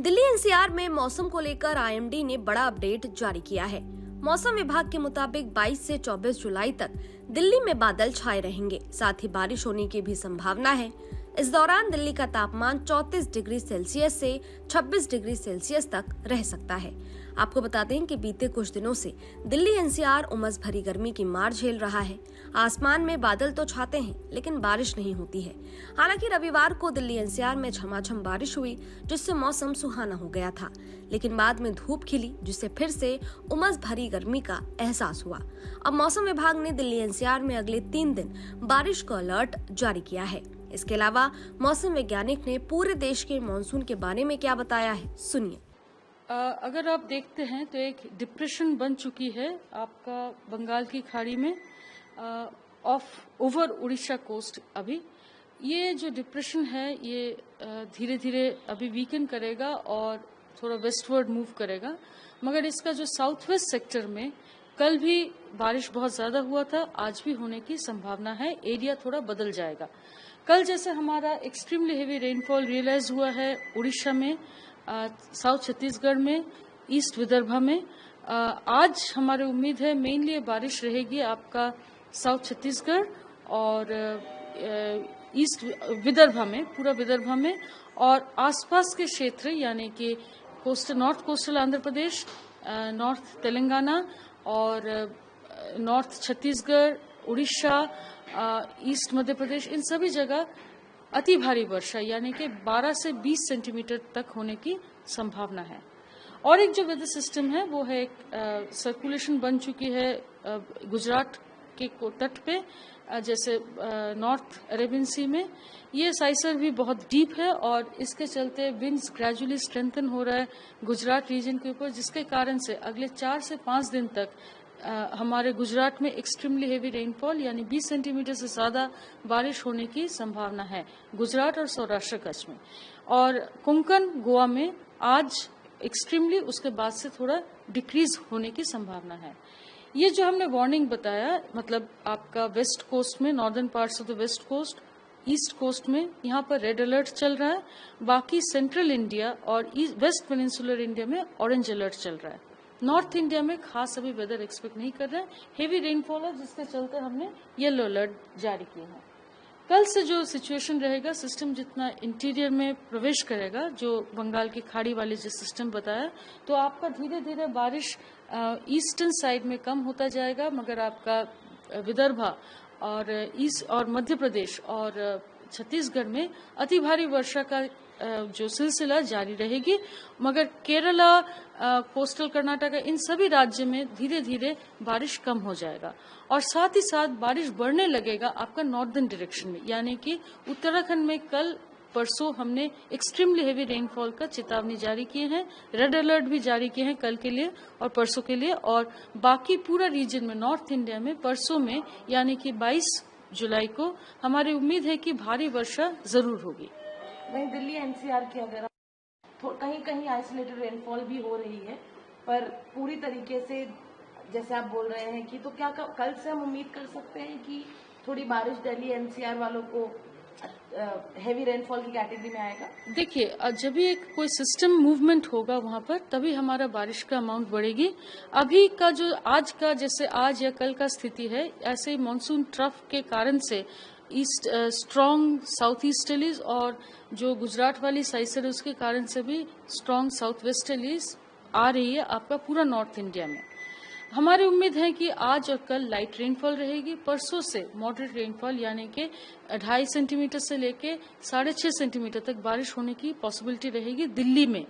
Delhi NCR में मौसम को लेकर आईएमडी ने बड़ा अपडेट जारी किया है। मौसम विभाग के मुताबिक 22 से 24 जुलाई तक दिल्ली में बादल छाए रहेंगे, साथ ही बारिश होने की भी संभावना है। इस दौरान दिल्ली का तापमान 34 डिग्री सेल्सियस से 26 डिग्री सेल्सियस तक रह सकता है। आपको बता दें कि बीते कुछ दिनों से दिल्ली एनसीआर उमस भरी गर्मी की मार झेल रहा है। आसमान में बादल तो छाते हैं, लेकिन बारिश नहीं होती है। हालांकि रविवार को दिल्ली एनसीआर में झमाझम बारिश हुई, जिससे मौसम सुहाना हो गया था, लेकिन बाद में धूप खिली, जिससे फिर से उमस भरी गर्मी का एहसास हुआ। अब मौसम विभाग ने दिल्ली एनसीआर में अगले 3 दिन बारिश का अलर्ट जारी किया है। इसके अलावा मौसम वैज्ञानिक ने पूरे देश के मानसून के बारे में क्या बताया है, सुनिए। अगर आप देखते हैं तो एक डिप्रेशन बन चुकी है आपका बंगाल की खाड़ी में ऑफ ओवर उड़ीसा कोस्ट। अभी ये जो डिप्रेशन है ये धीरे धीरे अभी वीकन करेगा और थोड़ा वेस्टवर्ड मूव करेगा, मगर इसका जो साउथ वेस्ट सेक्टर में कल भी बारिश बहुत ज्यादा हुआ था, आज भी होने की संभावना है। एरिया थोड़ा बदल जाएगा। कल जैसे हमारा एक्सट्रीमली हेवी रेनफॉल रियलाइज हुआ है उड़ीसा में, साउथ छत्तीसगढ़ में, ईस्ट विदर्भा में, आज हमारी उम्मीद है मेनली बारिश रहेगी आपका साउथ छत्तीसगढ़ और ईस्ट विदर्भा में, पूरा विदर्भा में और आसपास के क्षेत्र यानी कि north coastal Andhra Pradesh, north Telangana और नॉर्थ छत्तीसगढ़, उड़ीसा, ईस्ट मध्य प्रदेश, इन सभी जगह अति भारी वर्षा यानी कि 12 से 20 सेंटीमीटर तक होने की संभावना है। और एक जो वेदर सिस्टम है वो है एक सर्कुलेशन बन चुकी है गुजरात के तट पे, जैसे नॉर्थ अरेबियन सी में। ये साइसर भी बहुत डीप है और इसके चलते विंड्स ग्रेजुअली स्ट्रेंथन हो रहा है गुजरात रीजन के ऊपर, जिसके कारण से अगले 4 से 5 दिन तक हमारे गुजरात में एक्सट्रीमली हेवी रेनफॉल यानी 20 सेंटीमीटर से ज्यादा बारिश होने की संभावना है गुजरात और सौराष्ट्र कच्छ में। और कोंकण गोवा में आज एक्सट्रीमली, उसके बाद से थोड़ा डिक्रीज होने की संभावना है। ये जो हमने वार्निंग बताया, मतलब आपका वेस्ट कोस्ट में, northern parts of the west coast, east coast में यहाँ पर रेड अलर्ट चल रहा है। बाकी सेंट्रल इंडिया और वेस्ट पेनिनसुलर इंडिया में ऑरेंज अलर्ट चल रहा है। नॉर्थ इंडिया में खास अभी वेदर एक्सपेक्ट नहीं कर रहे हैं। हेवी रेनफॉल है, जिसके चलते हमने येलो अलर्ट जारी किए हैं। कल से जो सिचुएशन रहेगा, सिस्टम जितना इंटीरियर में प्रवेश करेगा, जो बंगाल की खाड़ी वाली जो सिस्टम बताया, तो आपका धीरे धीरे बारिश ईस्टर्न साइड में कम होता जाएगा, मगर आपका विदर्भा और ईस्ट और मध्य प्रदेश और छत्तीसगढ़ में अति भारी वर्षा का जो सिलसिला जारी रहेगी। मगर केरला, कोस्टल कर्नाटका, इन सभी राज्य में धीरे धीरे बारिश कम हो जाएगा और साथ ही साथ बारिश बढ़ने लगेगा आपका नॉर्दर्न डायरेक्शन में, यानी कि उत्तराखंड में कल परसों हमने एक्सट्रीमली हेवी रेनफॉल का चेतावनी जारी किए हैं, रेड अलर्ट भी जारी किए हैं कल के लिए और परसों के लिए। और बाकी पूरा रीजन में, नॉर्थ इंडिया में परसों में यानी कि 22 जुलाई को हमारी उम्मीद है कि भारी वर्षा जरूर होगी। वहीं दिल्ली एनसीआर की अगर कहीं कहीं आइसोलेटेड रेनफॉल भी हो रही है, पर पूरी तरीके से जैसे आप बोल रहे हैं कि, तो क्या कल से हम उम्मीद कर सकते हैं कि थोड़ी बारिश दिल्ली एनसीआर वालों को हेवी रेनफॉल की कैटेगरी में आएगा? देखिए, जब भी एक कोई सिस्टम मूवमेंट होगा वहां पर, तभी हमारा बारिश का अमाउंट बढ़ेगी। अभी का जो आज का, जैसे आज या कल का स्थिति है, ऐसे ही मानसून ट्रफ के कारण से ईस्ट स्ट्रॉन्ग साउथ ईस्टर्लीज और जो गुजरात वाली साइसर है उसके कारण से भी स्ट्रॉन्ग साउथ वेस्टर्लीज आ रही है आपका पूरा नॉर्थ इंडिया में। हमारी उम्मीद है कि आज और कल लाइट रेनफॉल रहेगी, परसों से मॉडरेट रेनफॉल यानी कि 2.5 सेंटीमीटर से लेके 6.5 सेंटीमीटर तक बारिश होने की पॉसिबिलिटी रहेगी दिल्ली में।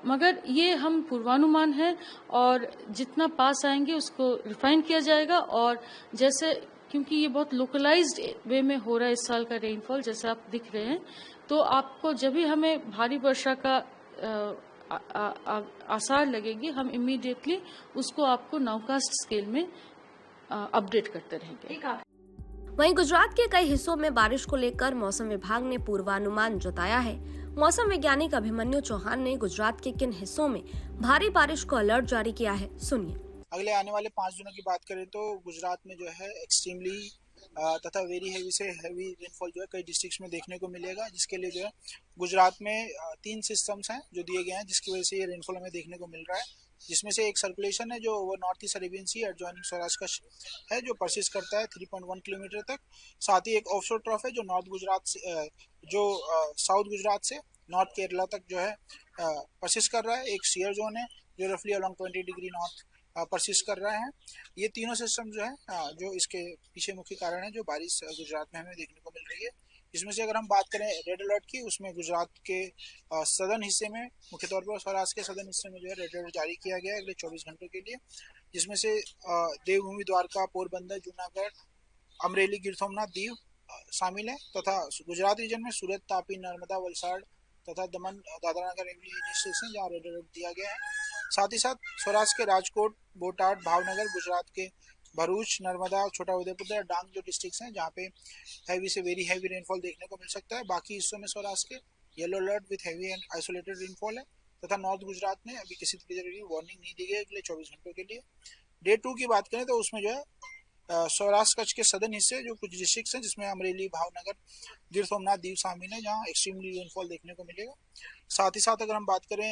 मगर ये हम पूर्वानुमान है और जितना पास आएंगे उसको रिफाइन किया जाएगा। और जैसे, क्योंकि ये बहुत लोकलाइज्ड वे में हो रहा है इस साल का रेनफॉल, जैसे आप दिख रहे हैं, तो आपको जब भी हमें भारी वर्षा का आसार लगेगी, हम इमीडिएटली उसको आपको नाउकास्ट स्केल में अपडेट करते रहेंगे। वहीं गुजरात के कई हिस्सों में बारिश को लेकर मौसम विभाग ने पूर्वानुमान जताया है। मौसम वैज्ञानिक अभिमन्यु चौहान ने गुजरात के किन हिस्सों में भारी बारिश को अलर्ट जारी किया है, सुनिए। अगले आने वाले 5 दिनों की बात करें तो गुजरात में जो है एक्सट्रीमली तथा वेरी हैवी से हैवी रेनफॉल जो है कई डिस्ट्रिक्ट्स में देखने को मिलेगा, जिसके लिए जो है गुजरात में 3 सिस्टम्स हैं जो दिए गए हैं, जिसकी वजह से ये रेनफॉल हमें देखने को मिल रहा है। जिसमें से एक सर्कुलेशन है जो वो नॉर्थ ईस्ट अरेबियन सी एडजॉइनिंग सौराष्ट्र कच्छ है, जो परसिस्ट करता है 3.1 किलोमीटर तक। साथ ही एक ऑफशोर ट्रफ है जो नॉर्थ गुजरात से साउथ गुजरात से नॉर्थ केरला तक जो है परसिस्ट कर रहा है। एक शियर जोन है जो रफली अलॉन्ग 20 डिग्री नॉर्थ परसिस्ट कर रहा है। ये तीनों सिस्टम जो है जो इसके पीछे मुख्य कारण है जो बारिश गुजरात में हमें देखने को मिल रही है। इसमें से अगर हम बात करें रेड अलर्ट की, उसमें गुजरात के सदर्न हिस्से में, मुख्य तौर पर सौराष्ट्र के सदर्न हिस्से में जो है रेड अलर्ट जारी किया गया है अगले 24 घंटों के लिए, जिसमें से देवभूमि, द्वारका, पोरबंदर, जूनागढ़, अमरेली, गिर सोमनाथ, दीव शामिल है। तथा गुजरात रीजन में सूरत, तापी, नर्मदा, वलसाड़ तथा दमन, दादरा नगर हवेली डिस्ट्रिक्ट हैं जहाँ रेड अलर्ट दिया गया है। साथ ही साथ सौराष्ट्र के राजकोट, बोटाड, भावनगर, गुजरात के भरूच, नर्मदा, छोटा उदेपुर, डांग जो डिस्ट्रिक्ट्स हैं जहाँ पे हैवी से वेरी हैवी रेनफॉल देखने को मिल सकता है। बाकी हिस्सों में सौराष्ट्र के yellow alert with heavy and isolated rainfall है। तथा नॉर्थ गुजरात में अभी किसी तरह की वार्निंग नहीं दी गई अगले 24 घंटों के लिए। डे 2 की बात करें तो उसमें जो है सौराष्ट्र कच्छ के सदर्न हिस्से जो कुछ डिस्ट्रिक्ट्स हैं, जिसमें अमरेली, भावनगर, गिर सोमनाथ, दीव शामिल है, जहाँ एक्सट्रीमली रेनफॉल देखने को मिलेगा। साथ ही साथ अगर हम बात करें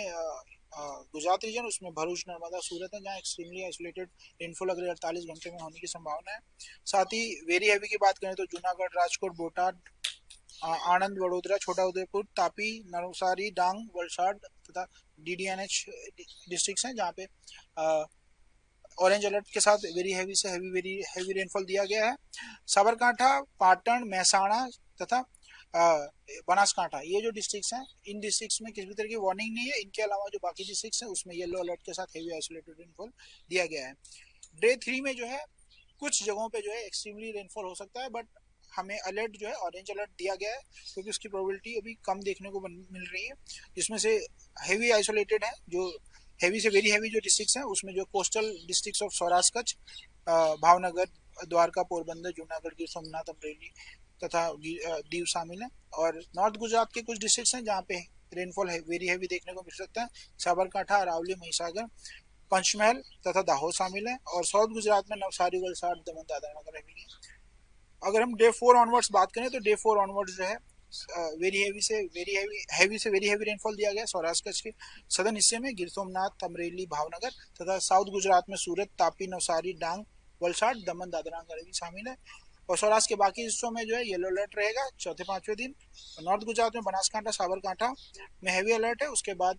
गुजरात रीजन, उसमें भरूच, नर्मदा, सूरत है जहाँ एक्सट्रीमली आइसोलेटेड रेनफॉल अगले 48 घंटे में होने की संभावना है। साथ ही वेरी हैवी की बात करें तो जूनागढ़, राजकोट, बोटाड, आणंद, वडोदरा, छोटा उदेपुर, तापी, नवसारी, डांग, वलसाड़ तथा DDNH डिस्ट्रिक्ट्स हैं जहाँ पे ऑरेंज अलर्ट के साथ वेरी हैवी से वेरी हैवी रेनफॉल दिया गया है। साबरकांठा, पाटन, महसाणा तथा बनासकांठा, ये जो डिस्ट्रिक्ट्स हैं, इन डिस्ट्रिक्ट्स में किसी भी तरह की वार्निंग नहीं है। इनके अलावा जो बाकी डिस्ट्रिक्ट्स हैं उसमें येलो अलर्ट के साथ हैवी आइसोलेटेड रेनफॉल दिया गया है। डे 3 में जो है कुछ जगहों पे जो है एक्सट्रीमली रेनफॉल हो सकता है, बट हमें अलर्ट जो है ऑरेंज अलर्ट दिया गया है क्योंकि उसकी प्रोबेबिलिटी अभी कम देखने को मिल रही है। जिसमें से हैवी आइसोलेटेड है, जो हैवी से वेरी हैवी जो डिस्ट्रिक्ट्स हैं उसमें जो coastal districts of Saurashtra Kutch, Bhavnagar, Dwarka, Porbandar, Junagadh, Gir Somnath, Amreli तथा दीव शामिल है। और नॉर्थ गुजरात के कुछ डिस्ट्रिक्ट्स हैं जहाँ पे रेनफॉल वेरी हैवी देखने को मिल सकता है। साबरकांठा, अरावली, महिसागर, पंचमहल तथा दाहोद शामिल है। और साउथ गुजरात में नवसारी, वलसाड़, दमन, दादरा नगर हवेली। अगर हम डे 4 ऑनवर्ड्स बात करें तो डे 4 ऑनवर्ड्स जो है वेरी हैवी रेनफॉल दिया गया सौराष्ट्र कच्छ के सदर्न हिस्से में, गिर सोमनाथ, अमरेली, भावनगर तथा साउथ गुजरात में सूरत, तापी, नवसारी, डांग, वलसाड़, दमन, दादरा नगर हवेली शामिल है। और सौराष्ट्र के बाकी हिस्सों में जो है येलो अलर्ट रहेगा चौथे 5वें दिन। नॉर्थ गुजरात में बनासकांठा, साबरकांठा में हैवी अलर्ट है। उसके बाद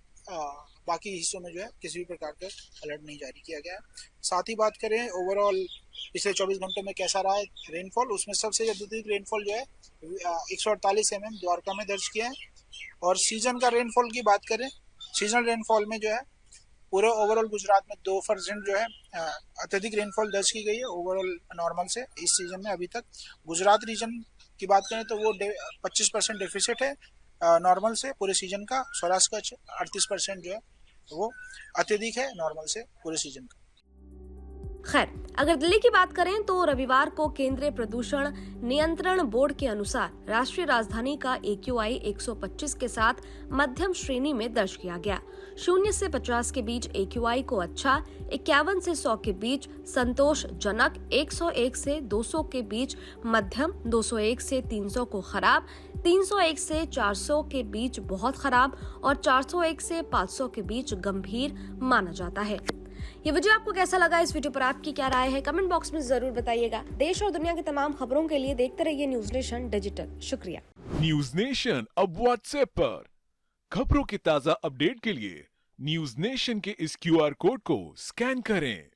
बाकी हिस्सों में जो है किसी भी प्रकार का अलर्ट नहीं जारी किया गया है। साथ ही बात करें ओवरऑल पिछले 24 घंटों में कैसा रहा है रेनफॉल, उसमें सबसे अत्यधिक रेनफॉल जो है 148 mm द्वारका में दर्ज किया है। और सीजन का रेनफॉल की बात करें, सीजनल रेनफॉल में जो है पूरे ओवरऑल गुजरात में 2% जो है अत्यधिक रेनफॉल दर्ज की गई है ओवरऑल नॉर्मल से इस सीजन में अभी तक। गुजरात रीजन की बात करें तो वो 25% डेफिसिट है नॉर्मल से पूरे सीजन का। सौराष्ट्र कच्छ 38% जो है वो अत्यधिक है नॉर्मल से पूरे सीजन का। खैर, अगर दिल्ली की बात करें तो रविवार को केंद्रीय प्रदूषण नियंत्रण बोर्ड के अनुसार राष्ट्रीय राजधानी का AQI 125 के साथ मध्यम श्रेणी में दर्ज किया गया। 0 से 50 के बीच AQI को अच्छा, 51 से 100 के बीच संतोषजनक, 101 से 200 के बीच मध्यम, 201 से 300 को खराब, 301 से 400 के बीच बहुत खराब और 401 से 500 के बीच गंभीर माना जाता है। ये वीडियो आपको कैसा लगा? इस वीडियो पर आपकी क्या राय है? कमेंट बॉक्स में जरूर बताइएगा। देश और दुनिया की तमाम खबरों के लिए देखते रहिए न्यूज नेशन डिजिटल। शुक्रिया। न्यूज नेशन अब व्हाट्सएप पर खबरों की ताजा अपडेट के लिए न्यूज नेशन के इस QR कोड को स्कैन करें।